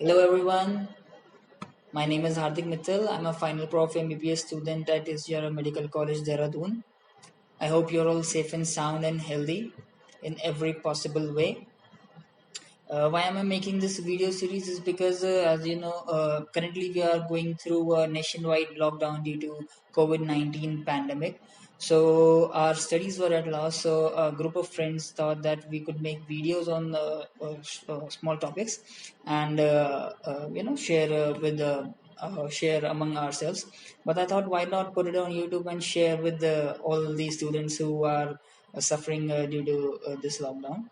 Hello everyone, my name is Hardik Mittal. I'm a final pro of MBBS student at SGR Medical College, Dehradun. I hope you're all safe and sound and healthy in every possible way. Why am I making this video series is because as you know, currently we are going through a nationwide lockdown due to COVID-19 pandemic. So our studies were at loss. So a group of friends thought that we could make videos on small topics and share share among ourselves. But I thought, why not put it on YouTube and share with all the students who are suffering due to this lockdown.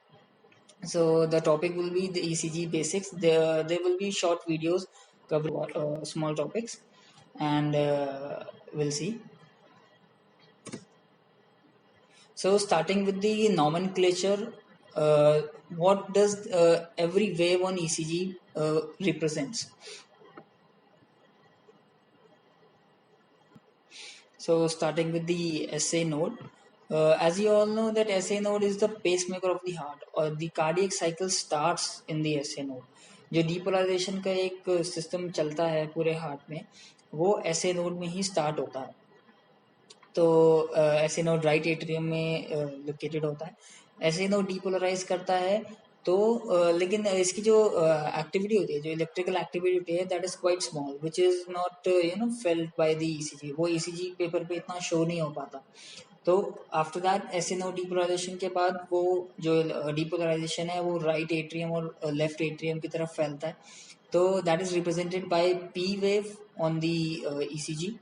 So the topic will be the ECG basics. There will be short videos covering small topics, and we'll see. So starting with the nomenclature, what does every wave on ECG represents? So starting with the SA node, as you all know that SA node is the pacemaker of the heart, और the cardiac cycle starts in the SA node. जो depolarization का एक system चलता है पूरे heart में, वो SA node में ही स्टार्ट होता है. तो SA नोड राइट एट्रियम में लोकेटेड होता है. SA नोड डीपोलराइज करता है. तो लेकिन इसकी जो एक्टिविटी होती है, जो इलेक्ट्रिकल एक्टिविटी होती है, that is quite small, which is not felt by the ECG. वो ECG पेपर पे इतना शो नहीं हो पाता. तो after that SA node depolarization के बाद वो जो डीपोलराइजेशन है वो राइट एट्रियम और लेफ्ट एट्रियम की तरफ फैलता है. तो दैट इज रिप्रेजेंटेड बाय P wave on the ECG,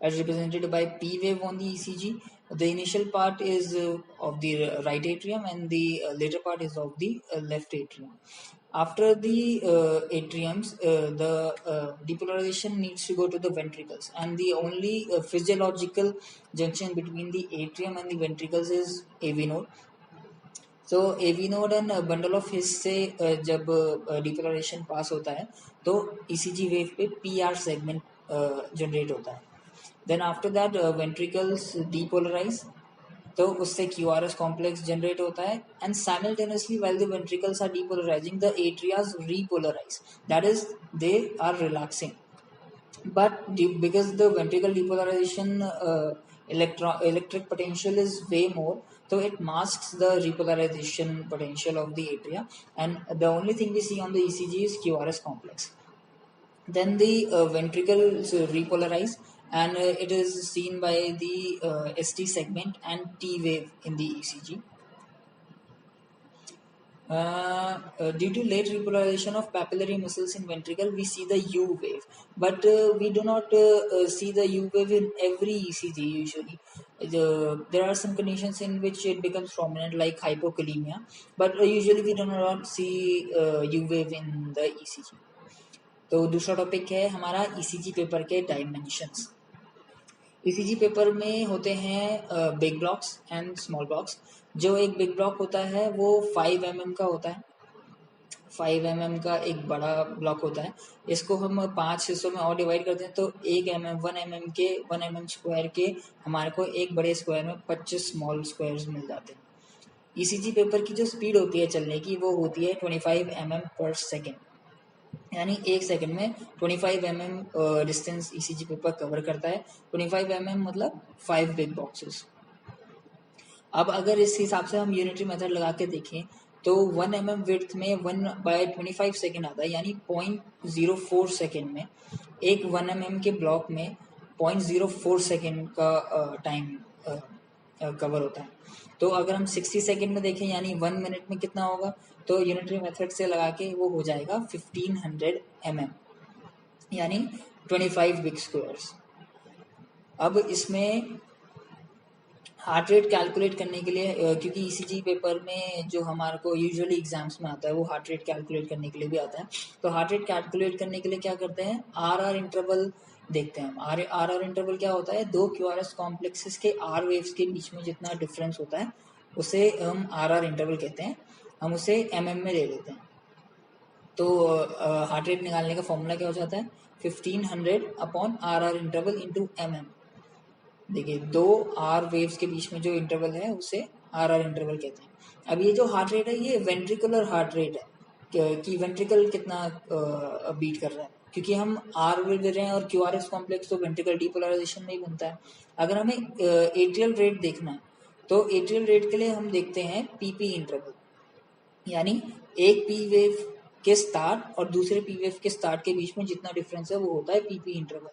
as represented by P wave on the ECG. The initial part is of the right atrium, and the later part is of the left atrium. After the atriums, the depolarization needs to go to the ventricles, and the only physiological junction between the atrium and the ventricles is AV node. तो AV node and bundle of his से जब depolarization pass होता है तो ECG wave पे PR segment generate होता है. Then after that ventricles depolarize, तो उससे QRS कॉम्प्लेक्स जनरेट होता है. And simultaneously while the ventricles are depolarizing, the atrias repolarize, that is they are relaxing. But because the ventricle depolarization electric potential is way more, so it masks the repolarization potential of the atria, and the only thing we see on the ECG is QRS complex. Then the ventricles repolarize, and it is seen by the ST segment and T wave in the ECG. Due to late repolarization of papillary muscles in ventricle, we see the U wave, but we do not see the U wave in every ECG usually. There are some conditions in which it becomes prominent, like hypokalemia, but usually we do not see U wave in the ECG. तो दूसरा topic है हमारा ECG paper के dimensions. ECG paper में होते हैं big blocks and small blocks. जो एक बिग ब्लॉक होता है वो 5 mm का होता है. 5 mm का एक बड़ा ब्लॉक होता है. इसको हम 5 हिस्सों में और डिवाइड करते हैं, तो 1 mm स्क्वायर के हमारे को एक बड़े स्क्वायर में 25 स्मॉल स्क्वायर्स मिल जाते हैं. ECG पेपर की जो स्पीड होती है चलने की वो होती है 25 mm पर सेकेंड, यानी एक सेकंड में 25 mm distance ECG paper cover करता है. 25 mm मतलब 5 बिग बॉक्सेस. अब अगर इस हिसाब से हम यूनिटरी मेथड लगा के देखें तो 1 mm विड्थ में 1/25 सेकेंड आता है, यानी 0.04 सेकेंड में एक 1 mm के ब्लॉक में 0.04 सेकेंड का टाइम कवर होता है. तो अगर हम 60 सेकेंड में देखें यानी 1 मिनट में कितना होगा, तो यूनिटरी मेथड से लगा के वो हो जाएगा 1500 mm, यानी 25 बिग स्क्वायर्स. अब इसमें हार्ट रेट कैलकुलेट करने के लिए, क्योंकि ECG पेपर में जो हमारे को यूजुअली एग्जाम्स में आता है वो हार्ट रेट कैलकुलेट करने के लिए भी आता है. तो हार्ट रेट कैलकुलेट करने के लिए क्या करते हैं, RR इंटरवल देखते हैं. RR इंटरवल क्या होता है, दो QRS कॉम्प्लेक्सेस के R वेव्स के बीच में जितना डिफरेंस होता है उसे हम RR इंटरवल कहते हैं. हम उसे mm में ले लेते हैं. तो हार्ट रेट निकालने का फॉर्मूला क्या हो जाता है, 1500 upon RR interval into mm. देखिए, दो R वेव्स के बीच में जो इंटरवल है उसे RR इंटरवल कहते हैं. अब ये जो हार्ट रेट है ये वेंट्रिकुलर हार्ट रेट है. कि वेंट्रिकल कितना बीट कर रहा है, क्योंकि हम आर दे रहे हैं और क्यूआरएस कॉम्प्लेक्स तो वेंट्रिकल डीपोलराइजेशन में ही बनता है। अगर हमें एट्रियल रेट देखना है तो एट्रियल रेट के लिए हम देखते हैं पीपी इंटरवल, यानी एक पी वेव के स्टार्ट और दूसरे पी वेव के स्टार्ट के बीच में जितना डिफरेंस है वो होता है पीपी इंटरवल।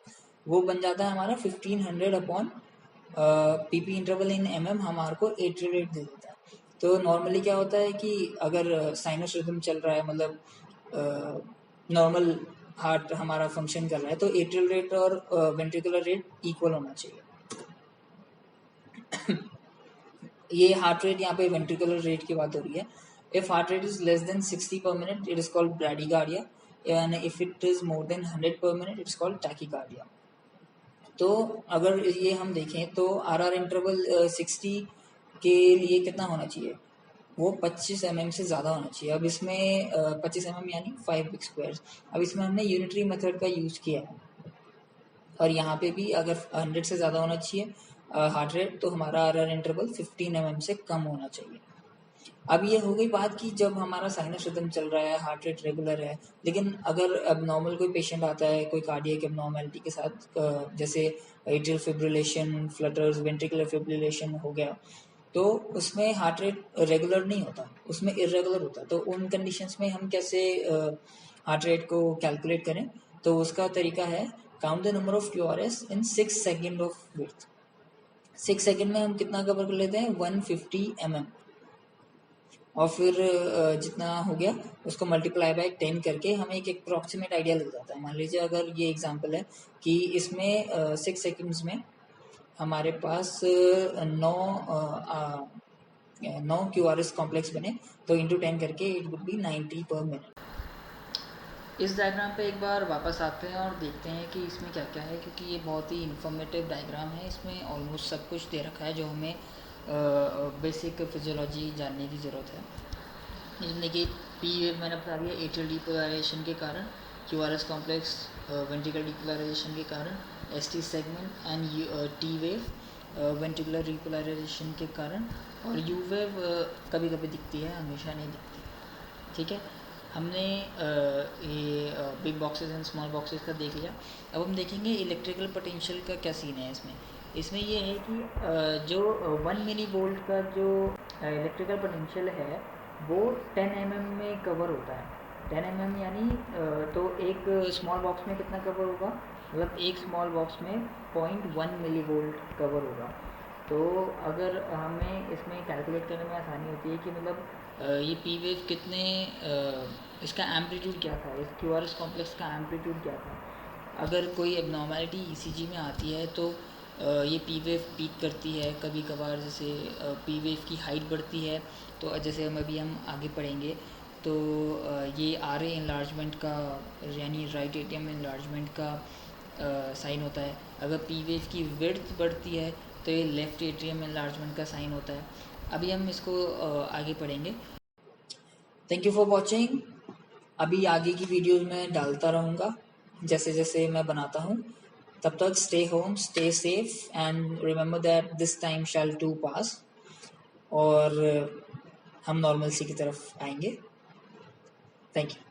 वो बन जाता है हमारा 1500 अपॉन पीपी इंटरवल इन एमएम हमारे को एट्रियल रेट दे देता है। तो नॉर्मली क्या होता है कि अगर साइनस रिदम चल रहा है, मतलब नॉर्मल हार्ट हमारा फंक्शन कर रहा है, तो एट्रियल रेट और वेंट्रिकुलर रेट इक्वल होना चाहिए। ये हार्ट रेट, यहाँ पे वेंट्रिकुलर रेट की बात हो रही है। If heart rate is less than 60 per minute it is called bradycardia, and if it is more than 100 per minute it is called tachycardia. तो अगर ये हम देखें तो आर आर इंटरवल 60 के लिए कितना होना चाहिए, वो 25 mm से ज़्यादा होना चाहिए। अब इसमें 25 mm यानी 5 बिग स्क्वायर्स। अब इसमें हमने यूनिटरी मेथड का यूज़ किया है, और यहाँ पे भी अगर 100 से ज़्यादा होना चाहिए हार्ट रेट, तो हमारा आर आर इंटरवल 15 mm से कम होना चाहिए। अब ये हो गई बात कि जब हमारा साइनस रिदम चल रहा है, हार्ट रेट रेगुलर है, लेकिन अगर अब नॉर्मल कोई पेशेंट आता है कोई कार्डियक एब्नॉर्मैलिटी के साथ, जैसे atrial fibrillation, flutters, ventricular fibrillation हो गया, तो उसमें हार्ट रेट रेगुलर नहीं होता, उसमें इरेगुलर होता है। तो उन कंडीशंस में हम कैसे हार्ट रेट को कैलकुलेट करें, तो उसका तरीका है count the number of QRS in 6 second of width. 6 second में हम कितना कवर कर लेते हैं, 150 mm, और फिर जितना हो गया उसको मल्टीप्लाई बाय 10 करके हमें एक अप्रॉक्सीमेट आइडिया लग जाता है। मान लीजिए अगर ये एग्जांपल है कि इसमें 6 सेकेंड्स में हमारे पास 9 क्यूआरएस कॉम्प्लेक्स बने, तो इंटू 10 करके इट वुड बी 90 पर मिनट। इस डायग्राम पे एक बार वापस आते हैं और देखते हैं कि इसमें क्या क्या है, क्योंकि ये बहुत ही इंफॉर्मेटिव डायग्राम है। इसमें ऑलमोस्ट सब कुछ दे रखा है जो हमें बेसिक फिजियोलॉजी जानने की ज़रूरत है। जिसमें कि पी वेव मैंने बता दिया एट्रियल डीपोलराइजेशन के कारण, क्यूआरएस कॉम्प्लेक्स वेंट्रिकल डीपोलराइजेशन के कारण, ST segment and T wave ventricular depolarization के कारण, और यू वेव कभी कभी दिखती है, हमेशा नहीं दिखती। ठीक है, हमने ये big boxes and small boxes का देख लिया। अब हम देखेंगे इलेक्ट्रिकल पोटेंशियल का क्या सीन है इसमें ये है कि जो 1 मिली वोल्ट का जो इलेक्ट्रिकल पोटेंशियल है वो 10 mm में कवर होता है। 10 mm यानी तो एक स्मॉल बॉक्स में कितना कवर होगा, मतलब एक स्मॉल बॉक्स में 0.1 मिली वोल्ट कवर होगा। तो अगर हमें इसमें कैलकुलेट करने में आसानी होती है कि मतलब ये पी वेव कितने इसका एम्पलीट्यूड क्या था, इस क्यूआरएस कॉम्प्लेक्स का एम्पलीट्यूड क्या था। अगर कोई एब्नॉर्मैलिटी ईसीजी में आती है तो ये पी वेव पीक करती है कभी कभार, जैसे पी वेव की हाइट बढ़ती है, तो जैसे हम आगे पढ़ेंगे तो ये आर ए इनलार्जमेंट का यानी राइट एट्रियम इनलार्जमेंट का साइन होता है। अगर पी वेव की विड्थ बढ़ती है तो ये लेफ्ट एट्रियम इनलार्जमेंट का साइन होता है। अभी हम इसको आगे पढ़ेंगे। Thank you for watching. अभी आगे की वीडियोज़ में डालता रहूँगा जैसे जैसे मैं बनाता हूँ। तब तक stay home, stay safe and remember that this time shall too pass, और हम नॉर्मलसी की तरफ आएंगे। Thank you.